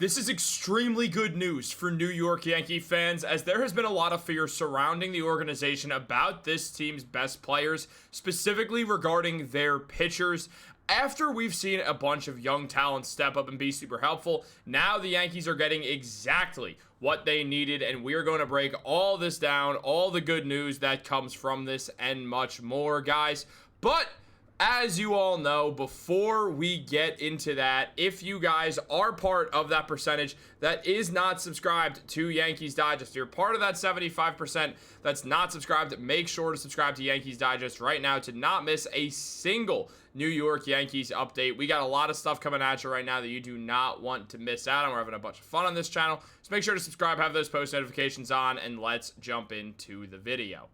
This is extremely good news for New York Yankee fans, as there has been a lot of fear surrounding the organization about this team's best players, specifically regarding their pitchers. After we've seen a bunch of young talent step up and be super helpful, now the Yankees are getting exactly what they needed, and we are going to break all this down, all the good news that comes from this, and much more, guys. But as you all know, before we get into that, if you guys are part of that percentage that is not subscribed to Yankees Digest, you're part of that 75% that's not subscribed, make sure to subscribe to Yankees Digest right now to not miss a single New York Yankees update. We got a lot of stuff coming at you right now that you do not want to miss out on. We're having a bunch of fun on this channel, so make sure to subscribe, have those post notifications on, and let's jump into the video.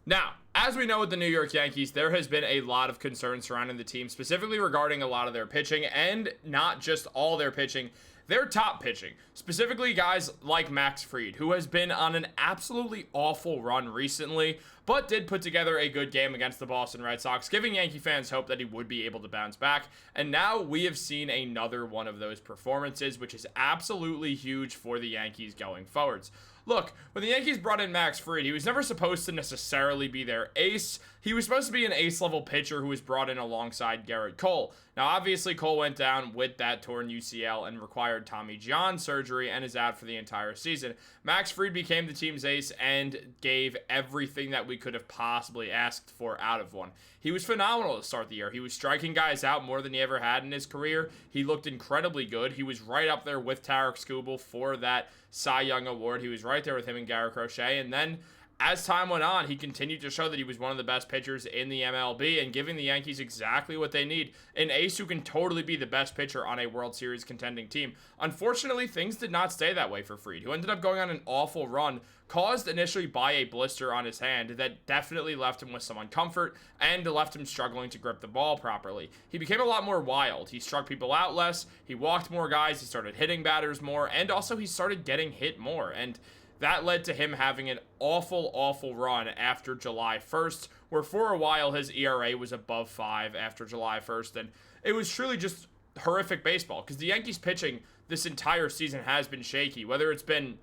Now, as we know with the New York Yankees, there has been a lot of concern surrounding the team, specifically regarding a lot of their pitching, and not just all their pitching, their top pitching. Specifically, guys like Max Fried, who has been on an absolutely awful run recently, but did put together a good game against the Boston Red Sox, giving Yankee fans hope that he would be able to bounce back. And now we have seen another one of those performances, which is absolutely huge for the Yankees going forwards. Look, when the Yankees brought in Max Fried, he was never supposed to necessarily be their ace. He was supposed to be an ace-level pitcher who was brought in alongside Gerrit Cole. Now, obviously, Cole went down with that torn UCL and required Tommy John surgery and is out for the entire season. Max Fried became the team's ace and gave everything that we could have possibly asked for out of one. He was phenomenal to start the year. He was striking guys out more than he ever had in his career. He looked incredibly good. He was right up there with Tarek Skubal for that Cy Young Award. He was right there with him and Garrett Crochet. And then as time went on, he continued to show that he was one of the best pitchers in the MLB and giving the Yankees exactly what they need. An ace who can totally be the best pitcher on a World Series contending team. Unfortunately, things did not stay that way for Fried, who ended up going on an awful run, caused initially by a blister on his hand that definitely left him with some uncomfort and left him struggling to grip the ball properly. He became a lot more wild. He struck people out less, he walked more guys, he started hitting batters more, and also he started getting hit more. And that led to him having an awful run after July 1st, where for a while his ERA was above 5 after July 1st, and it was truly just horrific baseball, because the Yankees pitching this entire season has been shaky, whether it's been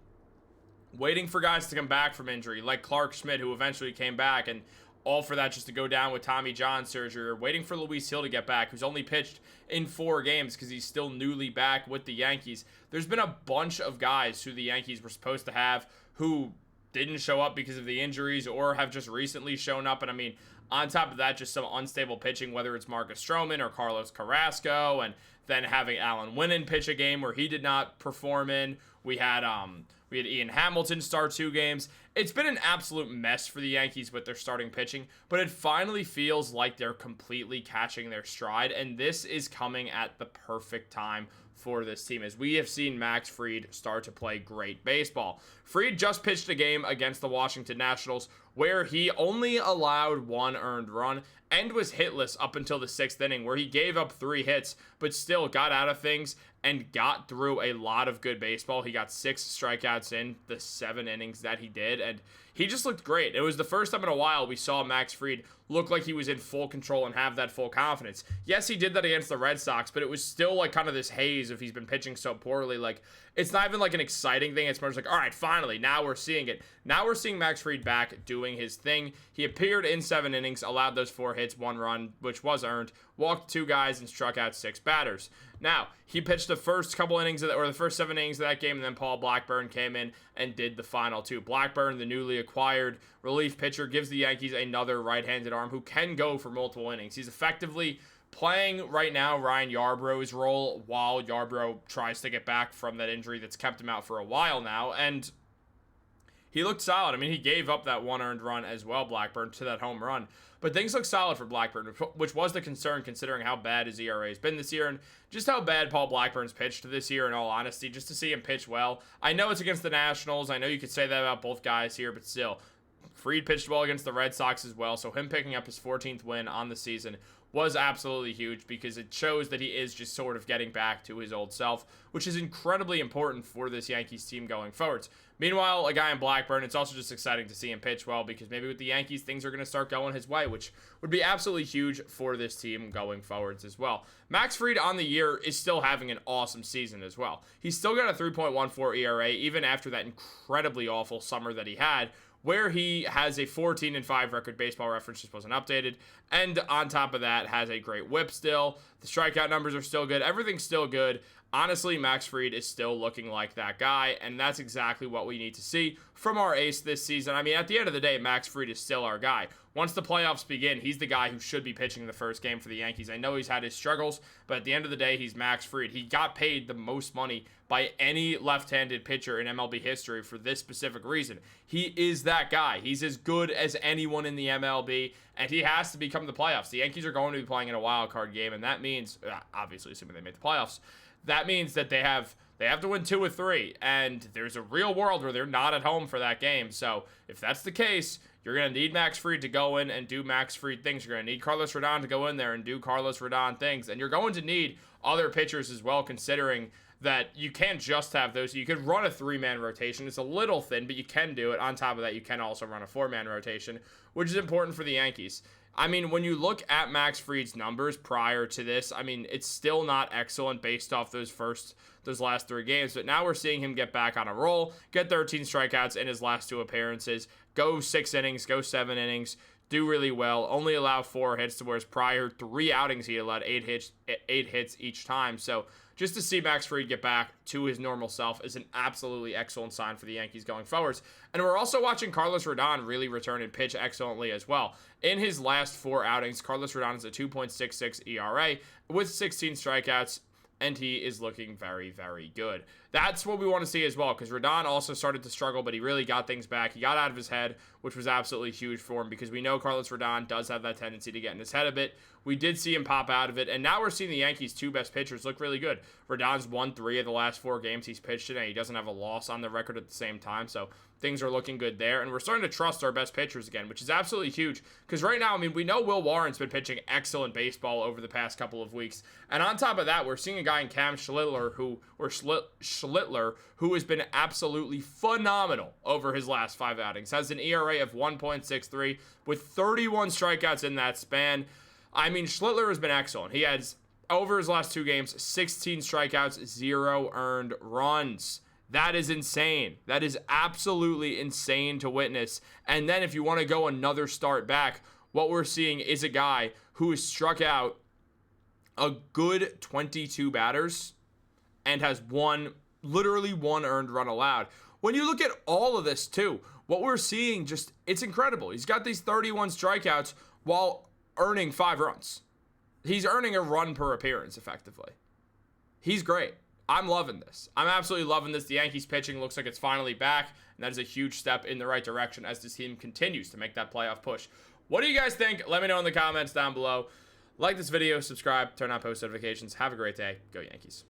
waiting for guys to come back from injury, like Clark Schmidt, who eventually came back, and all for that just to go down with Tommy John surgery, or waiting for Luis Hill to get back, who's only pitched in 4 games because he's still newly back with the Yankees. There's been a bunch of guys who the Yankees were supposed to have who didn't show up because of the injuries or have just recently shown up. And I mean, on top of that, just some unstable pitching, whether it's Marcus Stroman or Carlos Carrasco, and then having Alan Winnan pitch a game where he did not perform in. We had Ian Hamilton start 2 games. It's been an absolute mess for the Yankees with their starting pitching, but it finally feels like they're completely catching their stride, and this is coming at the perfect time for this team, as we have seen Max Fried start to play great baseball. Fried just pitched a game against the Washington Nationals where he only allowed 1 earned run and was hitless up until the 6th inning, where he gave up 3 hits, but still got out of things and got through a lot of good baseball. He got 6 strikeouts in the 7 innings that he did, and he just looked great. It was the first time in a while we saw Max Fried look like he was in full control and have that full confidence. Yes, he did that against the Red Sox, but it was still like kind of this haze if he's been pitching so poorly. Like, it's not even like an exciting thing. It's more just like, all right, finally, now we're seeing it. Now we're seeing Max Fried back doing his thing. He appeared in 7 innings, allowed those 4 hits, 1 run, which was earned, walked 2 guys, and struck out 6 batters. Now, he pitched the first couple innings of the first 7 innings of that game, and then Paul Blackburn came in and did the final 2. Blackburn, the newly acquired relief pitcher, gives the Yankees another right-handed arm who can go for multiple innings. He's effectively playing right now Ryan Yarbrough's role while Yarbrough tries to get back from that injury that's kept him out for a while now, and he looked solid. I mean, he gave up that 1 earned run as well, Blackburn, to that home run. But things look solid for Blackburn, which was the concern considering how bad his ERA has been this year and just how bad Paul Blackburn's pitched this year, in all honesty, just to see him pitch well. I know it's against the Nationals. I know you could say that about both guys here, but still, Fried pitched well against the Red Sox as well, so him picking up his 14th win on the season was absolutely huge because it shows that he is just sort of getting back to his old self, which is incredibly important for this Yankees team going forwards. Meanwhile, a guy in Blackburn, it's also just exciting to see him pitch well because maybe with the Yankees, things are going to start going his way, which would be absolutely huge for this team going forwards as well. Max Fried on the year is still having an awesome season as well. He's still got a 3.14 ERA even after that incredibly awful summer that he had, where he has a 14-5 record. Baseball Reference just wasn't updated. And on top of that, has a great whip still. The strikeout numbers are still good. Everything's still good. Honestly, Max Fried is still looking like that guy, and that's exactly what we need to see from our ace this season. I mean, at the end of the day, Max Fried is still our guy. Once the playoffs begin, he's the guy who should be pitching the first game for the Yankees. I know he's had his struggles, but at the end of the day, he's Max Fried. He got paid the most money by any left-handed pitcher in MLB history for this specific reason. He is that guy. He's as good as anyone in the MLB, and he has to become the playoffs. The Yankees are going to be playing in a wild card game, and that means, obviously, assuming they make the playoffs, that means that they have to win 2 or 3, and there's a real world where they're not at home for that game. So if that's the case, you're going to need Max Fried to go in and do Max Fried things. You're going to need Carlos Rodon to go in there and do Carlos Rodon things, and you're going to need other pitchers as well, considering that you can't just have those. You could run a 3-man rotation. It's a little thin, but you can do it. On top of that, you can also run a 4-man rotation, which is important for the Yankees. I mean, when you look at Max Fried's numbers prior to this, I mean, it's still not excellent based off those last 3 games, but now we're seeing him get back on a roll, get 13 strikeouts in his last 2 appearances, go 6 innings, go 7 innings, do really well, only allow 4 hits, to where his prior 3 outings he allowed 8 hits each time. So just to see Max Fried get back to his normal self is an absolutely excellent sign for the Yankees going forwards. And we're also watching Carlos Rodon really return and pitch excellently as well. In his last 4 outings, Carlos Rodon is a 2.66 ERA with 16 strikeouts, and he is looking very, very good. That's what we want to see as well, because Rodon also started to struggle, but he really got things back. He got out of his head, which was absolutely huge for him, because we know Carlos Rodon does have that tendency to get in his head a bit. We did see him pop out of it, and now we're seeing the Yankees' 2 best pitchers look really good. Rodon's won 3 of the last 4 games he's pitched in, and he doesn't have a loss on the record at the same time, so things are looking good there, and we're starting to trust our best pitchers again, which is absolutely huge, because right now, I mean, we know Will Warren's been pitching excellent baseball over the past couple of weeks, and on top of that, we're seeing a guy in Cam Schlittler, who has been absolutely phenomenal over his last 5 outings, has an ERA of 1.63 with 31 strikeouts in that span. I mean, Schlittler has been excellent. He has, over his last 2 games, 16 strikeouts, 0 earned runs. That is insane. That is absolutely insane to witness. And then if you want to go another start back, what we're seeing is a guy who has struck out a good 22 batters and has literally 1 earned run allowed. When you look at all of this too, what we're seeing it's incredible. He's got these 31 strikeouts while earning 5 runs. He's earning a run per appearance effectively. He's great. I'm loving this. I'm absolutely loving this. The Yankees pitching looks like it's finally back, and that is a huge step in the right direction as this team continues to make that playoff push. What do you guys think? Let me know in the comments down below. Like this video, subscribe, turn on post notifications. Have a great day. Go Yankees.